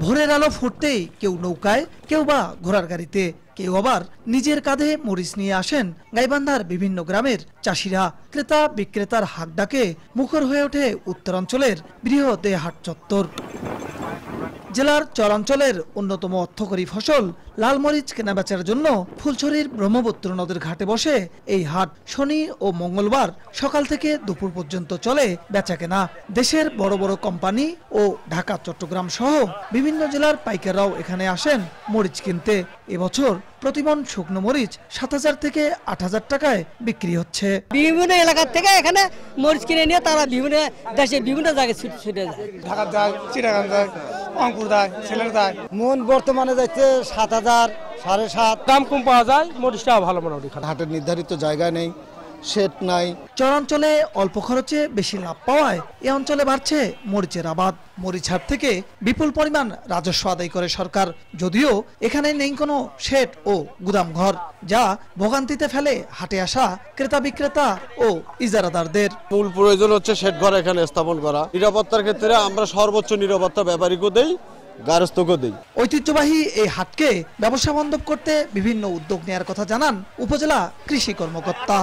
ভোরের আলো ফুটতেই কেউ নৌকায়, কেউ বা ঘোড়ার গাড়িতে, কেউ আবার নিজের কাঁধে মরিচ নিয়ে আসেন গাইবান্ধার বিভিন্ন গ্রামের চাষিরা। ক্রেতা বিক্রেতার হাক ডাকে মুখর হয়ে ওঠে উত্তরাঞ্চলের বৃহৎ এ হাট চত্বর। জেলার চরাঞ্চলের অন্যতম অর্থকরী ফসল লাল মরিচ কেনাবেচার জন্য ফুলছড়ির ব্রহ্মপুত্র নদের ঘাটে বসে এই হাট শনি ও মঙ্গলবার সকাল থেকে দুপুর পর্যন্ত চলে বেচাকেনা। দেশের বড় বড় কোম্পানি ও ঢাকা, চট্টগ্রাম সহ বিভিন্ন জেলার পাইকাররাও এখানে আসেন মরিচ কিনতে। এবছর প্রতিমন শুকনো মরিচ ৭,০০০ থেকে ৮,০০০ টাকায় বিক্রি হচ্ছে। বিভিন্ন এলাকা থেকে এখানে মরিচ কিনে নিয়ে তারা বিভিন্ন দেশের বিভিন্ন জায়গায় ছুটে যায়। ঢাকা যায়, চিটাগাং যায়, অঙ্কুর যায়, সিলেট যায়। মন বর্তমানে যাচ্ছে ৭,০০০, ৭,৫০০। দাম কম পাওয়া যায়, মরিচটা ভালো মোটামুটি। হাটের নির্ধারিত জায়গা নেই, শেড নাই। চরাঞ্চলে অল্প খরচে বেশি লাভ পাওয়ায় এ অঞ্চলে বাড়ছে মরিচের আবাদ। মরিচ হাট থেকে বিপুল পরিমাণ রাজস্ব আদায় করে সরকার, যদিও এখানে নেই কোনো শেড ও গুদামঘর, যা ভোগান্তিতে ফেলে হাটে আসা ক্রেতা বিক্রেতা ও ইজারাদারদের। মূল প্রয়োজন হচ্ছে শেড ঘর এখানে স্থাপন করা। নিরাপত্তার ক্ষেত্রে আমরা সর্বোচ্চ নিরাপত্তা ব্যাপারীকেও দেই, গারস্থকেও দেই। ঐতিহ্যবাহী এই হাটকে ব্যবসা বান্ধব করতে বিভিন্ন উদ্যোগ নেওয়ার কথা জানান উপজেলা কৃষি কর্মকর্তা।